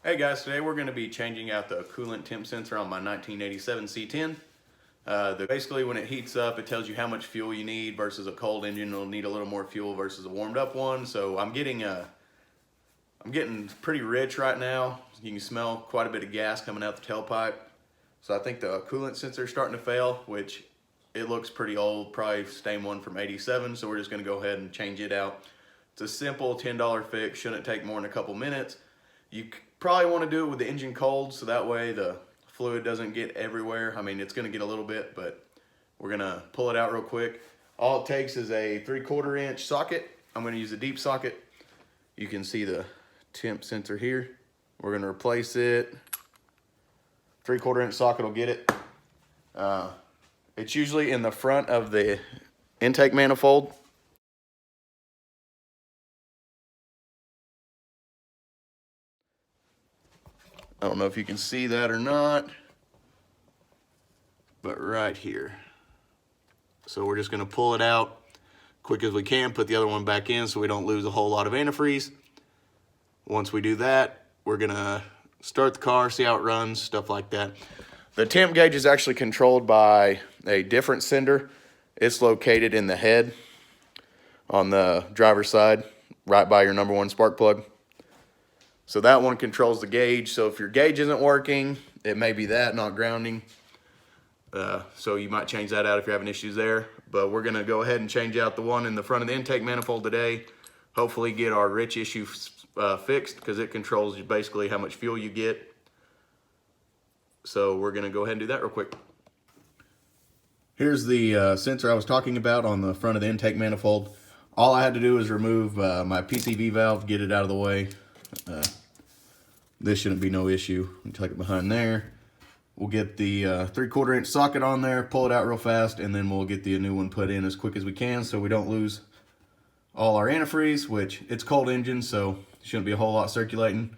Hey guys, today we're going to be changing out the coolant temp sensor on my 1987 C10. Basically when it heats up, it tells you how much fuel you need versus a cold engine. It'll need a little more fuel versus a warmed up one. So I'm getting pretty rich right now. You can smell quite a bit of gas coming out the tailpipe. So I think the coolant sensor is starting to fail, which it looks pretty old, probably same one from 87. So we're just going to go ahead and change it out. It's a simple $10 fix, shouldn't take more than a couple minutes. You probably want to do it with the engine cold, so that way the fluid doesn't get everywhere. I mean, it's going to get a little bit, but we're going to pull it out real quick. All it takes is a 3/4 inch socket. I'm going to use a deep socket. You can see the temp sensor here. We're going to replace it. 3/4 inch socket will get it. It's usually in the front of the intake manifold. I don't know if you can see that or not, but right here. So we're just gonna pull it out quick as we can, put the other one back in so we don't lose a whole lot of antifreeze. Once we do that, we're gonna start the car, see how it runs, stuff like that. The temp gauge is actually controlled by a different sender. It's located in the head on the driver's side, right by your #1 spark plug. So that one controls the gauge. So if your gauge isn't working, it may be that, not grounding. So you might change that out if you're having issues there. But we're gonna go ahead and change out the one in the front of the intake manifold today. Hopefully get our rich issue fixed, because it controls basically how much fuel you get. So we're gonna go ahead and do that real quick. Here's the sensor I was talking about on the front of the intake manifold. All I had to do is remove my PCV valve, get it out of the way. This shouldn't be no issue. Tuck it behind there. We'll get the 3/4 inch socket on there, pull it out real fast, and then we'll get the new one put in as quick as we can so we don't lose all our antifreeze, which it's cold engine, so shouldn't be a whole lot circulating.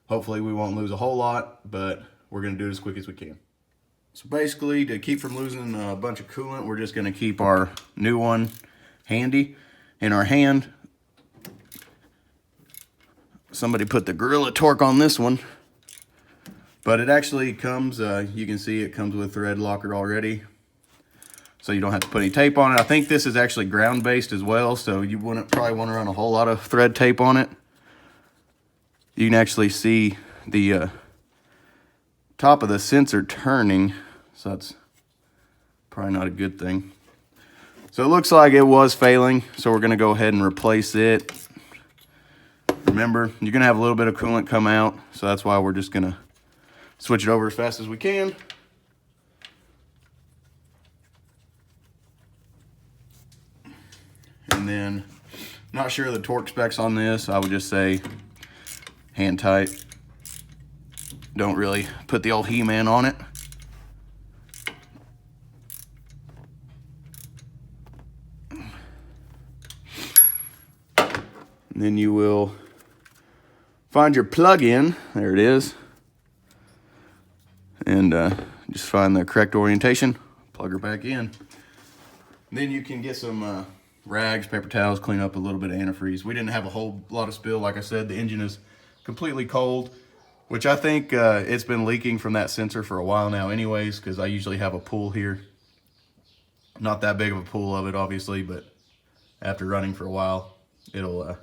Hopefully we won't lose a whole lot, but we're gonna do it as quick as we can. So basically, to keep from losing a bunch of coolant, we're just gonna keep our new one handy in our hand. Somebody put the Gorilla torque on this one, but it actually comes, you can see it comes with thread locker already, so you don't have to put any tape on it. I think this is actually ground based as well, so you wouldn't probably want to run a whole lot of thread tape on it. You can actually see the top of the sensor turning, so that's probably not a good thing. So it looks like it was failing, so we're going to go ahead and replace it. Remember, you're gonna have a little bit of coolant come out, so that's why we're just gonna switch it over as fast as we can. And then, not sure of the torque specs on this. I would just say hand tight. Don't really put the old He-Man on it. And then you will find your plug-in, there it is, and just find the correct orientation, plug her back in. Then you can get some rags, paper towels, clean up a little bit of antifreeze. We didn't have a whole lot of spill. Like I said, the engine is completely cold, which I think it's been leaking from that sensor for a while now anyways, because I usually have a pool here. Not that big of a pool of it, obviously, but after running for a while, it'll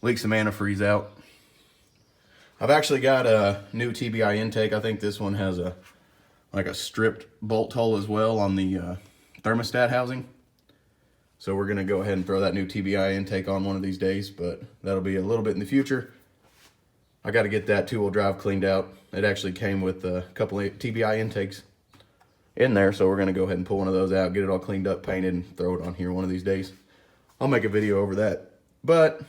leak some antifreeze out. I've actually got a new TBI intake. I think this one has like a stripped bolt hole as well on the thermostat housing. So we're gonna go ahead and throw that new TBI intake on one of these days, but that'll be a little bit in the future. I gotta get that two-wheel drive cleaned out. It actually came with a couple of TBI intakes in there, so we're gonna go ahead and pull one of those out, get it all cleaned up, painted, and throw it on here one of these days. I'll make a video over that. But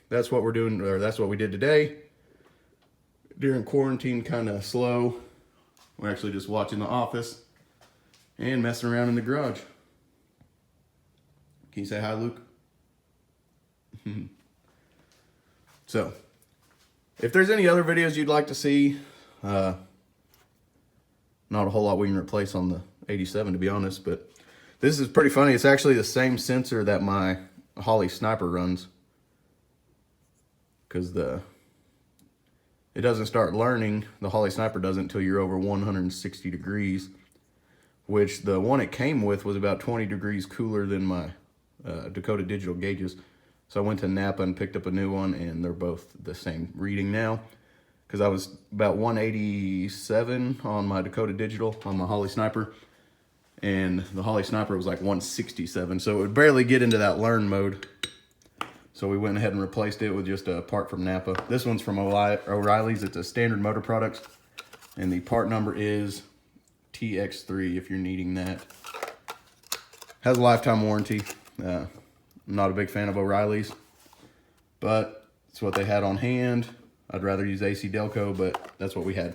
that's what we're doing, or that's what we did today. During quarantine, kind of slow. We're actually just watching The Office and messing around in the garage. Can you say hi, Luke? So, if there's any other videos you'd like to see, not a whole lot we can replace on the 87, to be honest, but this is pretty funny. It's actually the same sensor that my Holley Sniper runs, because it doesn't start learning, the Holley Sniper doesn't, until you're over 160 degrees, which the one it came with was about 20 degrees cooler than my Dakota Digital gauges. So I went to Napa and picked up a new one, and they're both the same reading now, because I was about 187 on my Dakota Digital on my Holley Sniper, and the Holley Sniper was like 167, so it would barely get into that learn mode. So we went ahead and replaced it with just a part from Napa. This one's from O'Reilly's. It's a Standard Motor Products, and the part number is TX3 if you're needing that. Has a lifetime warranty. I'm not a big fan of O'Reilly's, but it's what they had on hand. I'd rather use AC Delco, but that's what we had.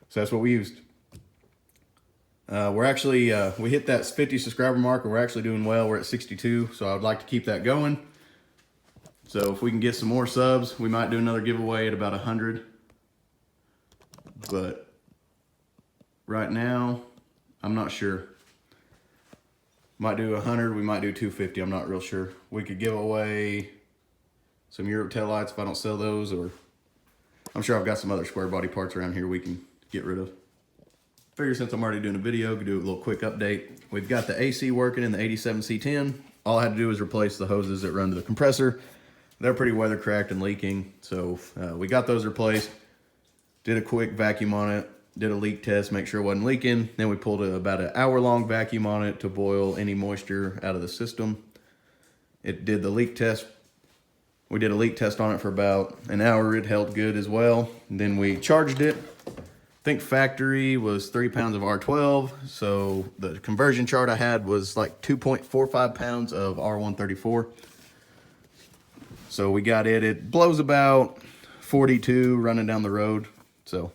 So that's what we used. We're actually, we hit that 50 subscriber mark, and we're actually doing well. We're at 62, so I would like to keep that going. So if we can get some more subs, we might do another giveaway at about 100. But right now, I'm not sure. Might do 100, we might do 250, I'm not real sure. We could give away some Europe taillights if I don't sell those, or I'm sure I've got some other square body parts around here we can get rid of. Figure since I'm already doing a video, I could do a little quick update. We've got the AC working in the 87 C10. All I had to do was replace the hoses that run to the compressor. They're pretty weather cracked and leaking, so we got those replaced. Did a quick vacuum on it, did a leak test, make sure it wasn't leaking. Then we pulled about an hour-long vacuum on it to boil any moisture out of the system. It did the leak test. We did a leak test on it for about an hour. It held good as well. And then we charged it. I think factory was 3 pounds of R12. So the conversion chart I had was like 2.45 pounds of R134. So we got it. It blows about 42 running down the road. So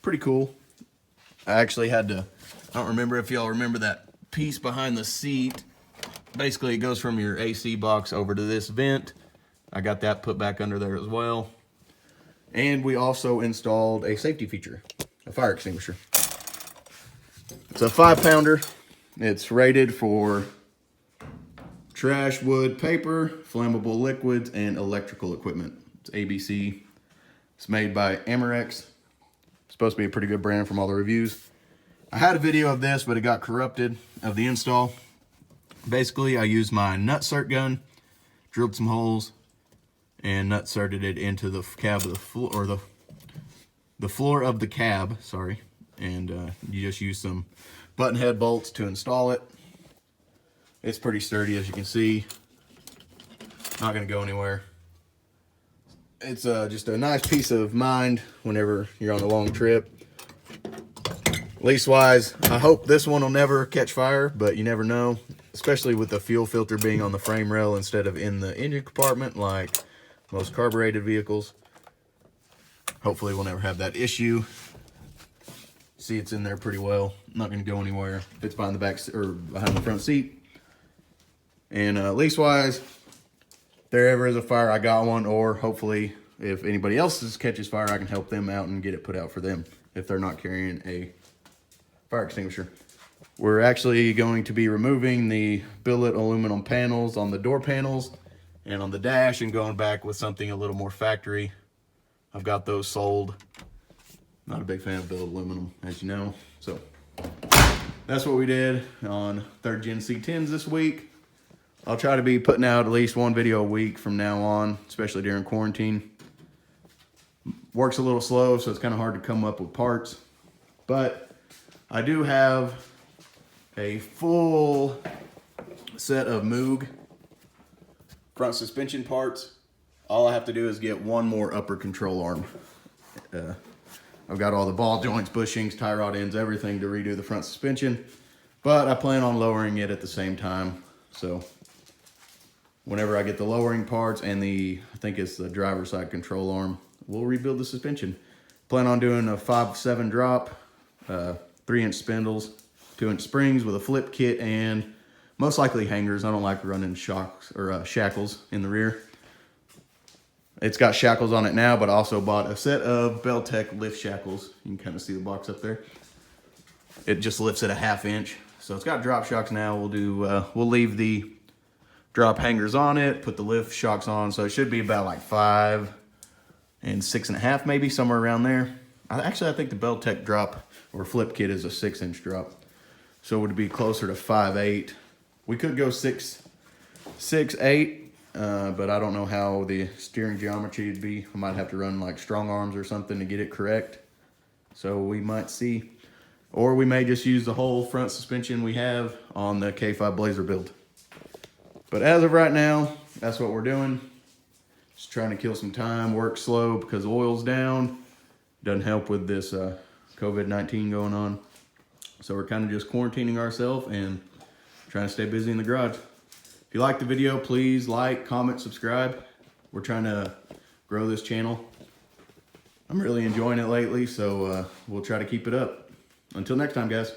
pretty cool. I actually had to, I don't remember if y'all remember that piece behind the seat. Basically it goes from your AC box over to this vent. I got that put back under there as well. And we also installed a safety feature, a fire extinguisher. It's a 5-pounder. It's rated for trash, wood, paper, flammable liquids, and electrical equipment. It's ABC. It's made by Amerex. Supposed to be a pretty good brand from all the reviews. I had a video of this, but it got corrupted of the install. Basically, I used my nut cert gun, drilled some holes, and nut certed it into the cab of the floor, or the floor of the cab, sorry. And you just use some button head bolts to install it. It's pretty sturdy, as you can see. Not gonna go anywhere. It's just a nice peace of mind whenever you're on a long trip. Lease-wise, I hope this one will never catch fire, but you never know. Especially with the fuel filter being on the frame rail instead of in the engine compartment like most carbureted vehicles. Hopefully we'll never have that issue. See, it's in there pretty well. Not gonna go anywhere. It's behind the back or behind the front seat. And lease-wise, if there ever is a fire, I got one, or hopefully if anybody else catches fire, I can help them out and get it put out for them if they're not carrying a fire extinguisher. We're actually going to be removing the billet aluminum panels on the door panels and on the dash and going back with something a little more factory. I've got those sold. Not a big fan of billet aluminum, as you know. So that's what we did on 3rd Gen C10s this week. I'll try to be putting out at least one video a week from now on, especially during quarantine. Works a little slow, so it's kind of hard to come up with parts. But I do have a full set of Moog front suspension parts. All I have to do is get one more upper control arm. I've got all the ball joints, bushings, tie rod ends, everything to redo the front suspension. But I plan on lowering it at the same time. So whenever I get the lowering parts and I think it's the driver's side control arm, we'll rebuild the suspension. Plan on doing a 5/7 drop, 3-inch spindles, 2-inch springs with a flip kit, and most likely hangers. I don't like running shocks or shackles in the rear. It's got shackles on it now, but I also bought a set of Beltec lift shackles. You can kind of see the box up there. It just lifts at a 1/2 inch. So it's got drop shocks now. We'll leave the drop hangers on it, put the lift shocks on. So it should be about like 5 and 6.5 maybe, somewhere around there. Actually, I think the Beltec drop or flip kit is a 6-inch drop. So it would be closer to 5.8. We could go 6.8, but I don't know how the steering geometry would be. I might have to run like strong arms or something to get it correct. So we might see. Or we may just use the whole front suspension we have on the K5 Blazer build. But as of right now, that's what we're doing. Just trying to kill some time, work slow because the oil's down. Doesn't help with this COVID-19 going on. So we're kind of just quarantining ourselves and trying to stay busy in the garage. If you like the video, please like, comment, subscribe. We're trying to grow this channel. I'm really enjoying it lately, so we'll try to keep it up. Until next time, guys.